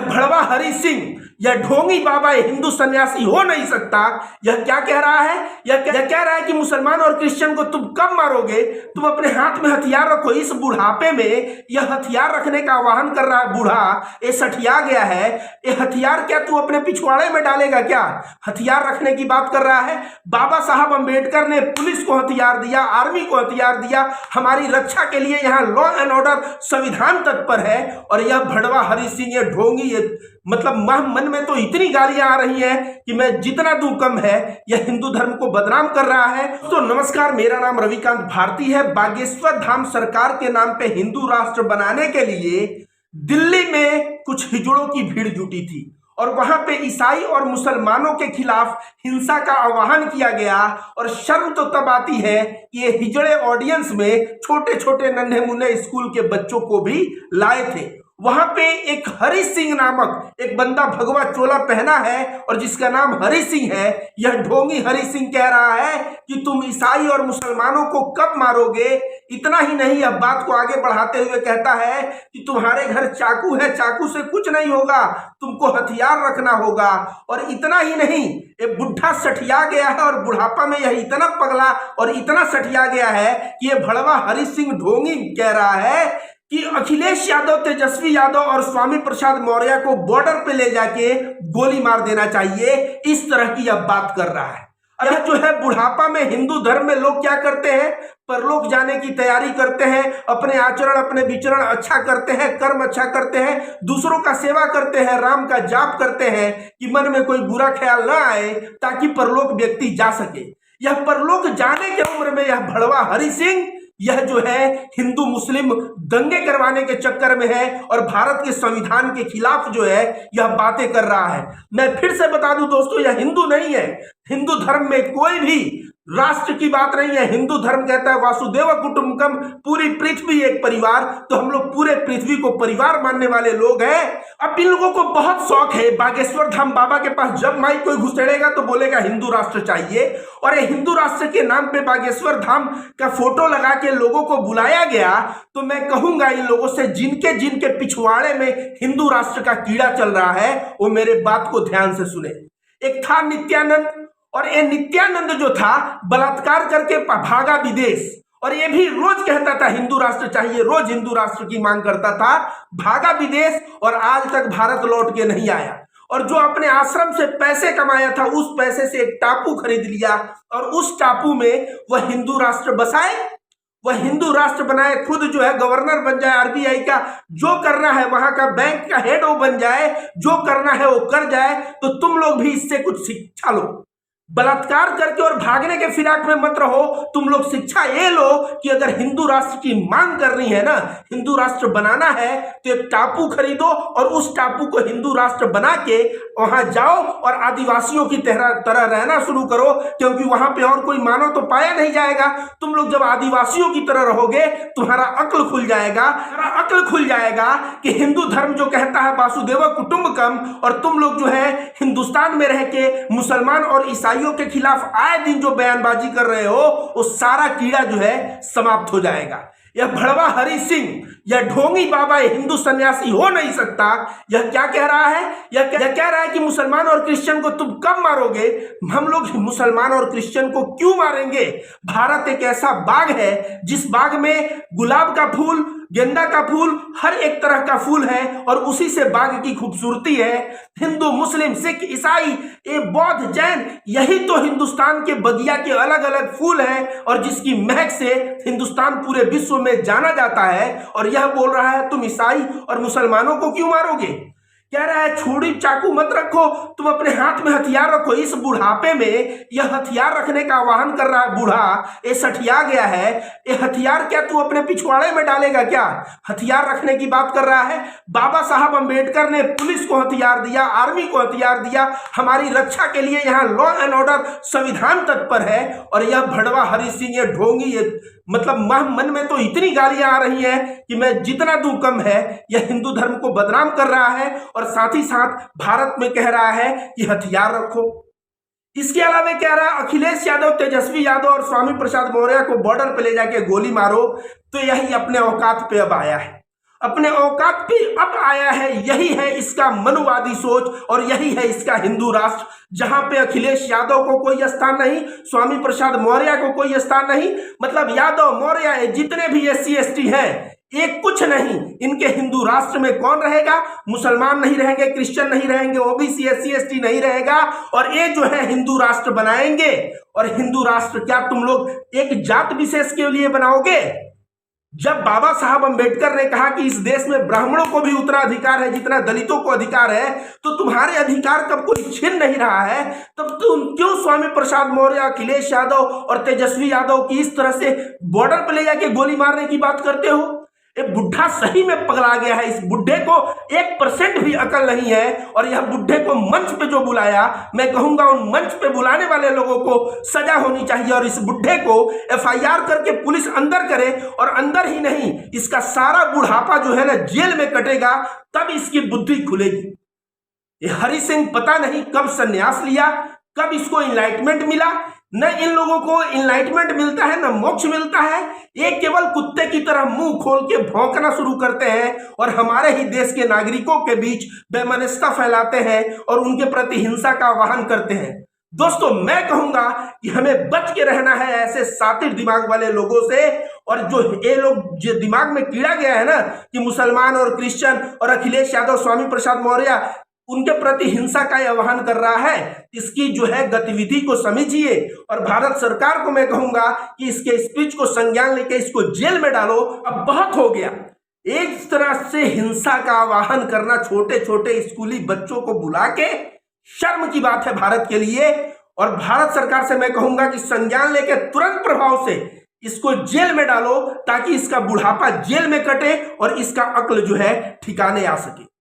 भड़वा हरि सिंह, यह ढोंगी बाबा हिंदू सन्यासी हो नहीं सकता। यह क्या कह रहा है? यह कह रहा है कि मुसलमान और क्रिश्चियन को तुम कब मारोगे? तुम अपने हाथ में हथियार रखो। इस बुढ़ापे में यह हथियार रखने का आह्वान कर रहा है बूढ़ा। ये सठिया गया है। ये हथियार क्या तू अपने पिछवाड़े में डालेगा क्या? हथियार रखने की बात कर रहा है। बाबा साहब अंबेडकर ने पुलिस को हथियार दिया, आर्मी को हथियार दिया। हमारी रक्षा के लिए यहाँ लॉ एंड ऑर्डर संविधान तत्पर है। और यह भड़वा हरि सिंह, ये ढोंगी, ये मतलब मन में तो इतनी गालियां आ रही हैं कि मैं जितना दूं कम है। यह हिंदू धर्म को बदनाम कर रहा है। तो नमस्कार, मेरा नाम रविकांत भारती है। बागेश्वर धाम सरकार के नाम पे हिंदू राष्ट्र बनाने के लिए दिल्ली में कुछ हिजड़ों की भीड़ जुटी थी और वहां पे ईसाई और मुसलमानों के खिलाफ हिंसा का आह्वान किया गया। और शर्म तो तब आती है कि ये हिजड़े ऑडियंस में छोटे छोटे नन्हे मुन्ने स्कूल के बच्चों को भी लाए थे। वहां पे एक हरि सिंह नामक एक बंदा भगवा चोला पहना है और जिसका नाम हरि सिंह है। यह ढोंगी हरि सिंह कह रहा है कि तुम ईसाई और मुसलमानों को कब मारोगे। इतना ही नहीं, यह बात को आगे बढ़ाते हुए कहता है कि तुम्हारे घर चाकू है, चाकू से कुछ नहीं होगा, तुमको हथियार रखना होगा। और इतना ही नहीं, ये बुढ़ा सठिया गया है और बुढ़ापा में यह इतना पगला और इतना सठिया गया है कि ये भड़वा हरि सिंह ढोंगी कह रहा है कि अखिलेश यादव, तेजस्वी यादव और स्वामी प्रसाद मौर्य को बॉर्डर पे ले जाके गोली मार देना चाहिए। इस तरह की यह बात कर रहा है। यह जो है बुढ़ापा में हिंदू धर्म में लोग क्या करते हैं? परलोक जाने की तैयारी करते हैं, अपने आचरण अपने विचरण अच्छा करते हैं, कर्म अच्छा करते हैं, दूसरों का सेवा करते हैं, राम का जाप करते हैं कि मन में कोई बुरा ख्याल ना आए ताकि परलोक व्यक्ति जा सके। यह परलोक जाने के उम्र में यह भड़वा हरि सिंह, यह जो है हिंदू मुस्लिम दंगे करवाने के चक्कर में है और भारत के संविधान के खिलाफ जो है यह बातें कर रहा है। मैं फिर से बता दूं दोस्तों, यह हिंदू नहीं है। हिंदू धर्म में कोई भी राष्ट्र की बात नहीं है। हिंदू धर्म कहता है वासुदेव कुटुंबकम, पूरी पृथ्वी एक परिवार। तो हम लोग पूरे पृथ्वी को परिवार मानने वाले लोग हैं। अब इन लोगों को बहुत शौक है बागेश्वर धाम बाबा के पास जब माइक कोई घुसेड़ेगा तो बोलेगा हिंदू राष्ट्र चाहिए। और ये हिंदू राष्ट्र के नाम पे बागेश्वर धाम का फोटो लगा के लोगों को बुलाया गया। तो मैं कहूंगा इन लोगों से, जिनके पिछवाड़े में हिंदू राष्ट्र का कीड़ा चल रहा है, वो मेरे बात को ध्यान से सुने। एक था नित्यानंद, और ये नित्यानंद जो था बलात्कार करके भागा विदेश। और ये भी रोज कहता था हिंदू राष्ट्र चाहिए, रोज हिंदू राष्ट्र की मांग करता था, भागा विदेश और आज तक भारत लौट के नहीं आया। और जो अपने आश्रम से पैसे कमाया था उस पैसे से एक टापू खरीद लिया और उस टापू में वह हिंदू राष्ट्र बसाए, वह हिंदू राष्ट्र बनाए, खुद जो है गवर्नर बन जाए आरबीआई का, जो करना है वहां का बैंक का हेड वो बन जाए, जो करना है वो कर जाए। तो तुम लोग भी इससे कुछ शिक्षा लो। बलात्कार करके और भागने के फिराक में मत रहो। तुम लोग शिक्षा ये लो कि अगर हिंदू राष्ट्र की मांग करनी है ना, हिंदू राष्ट्र बनाना है, तो एक टापू खरीदो और उस टापू को हिंदू राष्ट्र बना के वहां जाओ और आदिवासियों की तरह रहना शुरू करो, क्योंकि वहां पे और कोई मानव तो पाया नहीं जाएगा। तुम लोग जब आदिवासियों की तरह रहोगे तुम्हारा अक्ल खुल जाएगा, कि हिंदू धर्म जो कहता है वासुदेव कुटुंबकम, और तुम लोग जो है हिंदुस्तान में रह के मुसलमान और ईसाइयों के खिलाफ आए दिन जो बयानबाजी कर रहे हो, वो सारा कीड़ा जो है समाप्त हो जाएगा। यह भड़वा हरि सिंह, यह ढोंगी बाबा हिंदू सन्यासी हो नहीं सकता। यह क्या कह रहा है? यह कह रहा है कि मुसलमान और क्रिश्चियन को तुम कब मारोगे। हम लोग मुसलमान और क्रिश्चियन को क्यों मारेंगे? भारत एक ऐसा बाग है जिस बाग में गुलाब का फूल, गेंदा का फूल, हर एक तरह का फूल है और उसी से बाग की खूबसूरती है। हिंदू, मुस्लिम, सिख, ईसाई, ये बौद्ध, जैन, यही तो हिंदुस्तान के बगिया के अलग अलग फूल हैं और जिसकी महक से हिंदुस्तान पूरे विश्व में जाना जाता है। और यह बोल रहा है तुम ईसाई और मुसलमानों को क्यों मारोगे? कह रहा है छुरी चाकू मत रखो, तुम अपने हाथ में हथियार रखो। इस बुढ़ापे में यह हथियार रखने का आह्वान कर रहा है बूढ़ा। ये सठिया गया है। ये हथियार क्या तू अपने पिछवाड़े में डालेगा क्या? हथियार रखने की बात कर रहा है। बाबा साहब अंबेडकर ने पुलिस को हथियार दिया, आर्मी को हथियार दिया। हमारी रक्षा के लिए यहाँ लॉ एंड ऑर्डर संविधान तत्पर है। और यह भड़वा हरि सिंह, ये ढोंगी, ये मतलब मन में तो इतनी गालियां आ रही हैं कि मैं जितना दूं कम है। यह हिंदू धर्म को बदनाम कर रहा है और साथ ही साथ भारत में कह रहा है कि हथियार रखो। इसके अलावा कह रहा है अखिलेश यादव, तेजस्वी यादव और स्वामी प्रसाद मौर्य को बॉर्डर पे ले जाके गोली मारो। तो यही अपने औकात पे अब आया है। अपने औकात पे अब आया है। यही है इसका मनुवादी सोच और यही है इसका हिंदू राष्ट्र, जहां पे अखिलेश यादव को कोई स्थान नहीं, स्वामी प्रसाद मौर्य को कोई स्थान नहीं। मतलब यादव मौर्य जितने भी SC ST हैं, एक कुछ नहीं, इनके हिंदू राष्ट्र में कौन रहेगा? मुसलमान नहीं रहेंगे, क्रिश्चियन नहीं रहेंगे, OBC SC ST नहीं रहेगा, और ये जो है हिंदू राष्ट्र बनाएंगे। और हिंदू राष्ट्र क्या तुम लोग एक जात विशेष के लिए बनाओगे? जब बाबा साहब अंबेडकर ने कहा कि इस देश में ब्राह्मणों को भी उतना अधिकार है जितना दलितों को अधिकार है, तो तुम्हारे अधिकार कब कोई छीन नहीं रहा है, तब तुम क्यों स्वामी प्रसाद मौर्य, अखिलेश यादव और तेजस्वी यादव की इस तरह से बॉर्डर पर ले जाके गोली मारने की बात करते हो? ये बुढ़ा सही में पगला गया है। इस बुढ़े को 1% भी अकल नहीं है। और यह बुढ़े को मंच पे जो बुलाया, मैं कहूंगा उन मंच पे बुलाने वाले लोगों को सजा होनी चाहिए, और इस बुढ़े को FIR करके पुलिस अंदर करे, और अंदर ही नहीं, इसका सारा बुढ़ापा जो है ना जेल में कटेगा, तब इसकी बुद्धि खुलेगी। ये हरि सिंह पता नहीं कब संन्यास लिया, कब इसको इनलाइटमेंट मिला। न इन लोगों को इनलाइटमेंट मिलता है, न मोक्ष मिलता है। ये केवल कुत्ते की तरह मुंह खोल के भौंकना शुरू करते हैं और हमारे ही देश के नागरिकों के बीच बेमनस्ता फैलाते हैं और उनके प्रति हिंसा का आह्वान करते हैं। दोस्तों, मैं कहूंगा कि हमें बच के रहना है ऐसे सातिर दिमाग वाले लोगों से। और जो ये लोग जो दिमाग में कीड़ा गया है ना कि मुसलमान और क्रिश्चियन और अखिलेश यादव, स्वामी प्रसाद मौर्य उनके प्रति हिंसा का आह्वान कर रहा है, इसकी जो है गतिविधि को समझिए। और भारत सरकार को मैं कहूंगा कि इसके स्पीच को संज्ञान लेके इसको जेल में डालो। अब बहुत हो गया। एक तरह से हिंसा का आह्वान करना छोटे छोटे स्कूली बच्चों को बुला के, शर्म की बात है भारत के लिए। और भारत सरकार से मैं कहूंगा कि संज्ञान लेके तुरंत प्रभाव से इसको जेल में डालो, ताकि इसका बुढ़ापा जेल में कटे और इसका अक्ल जो है ठिकाने आ सके।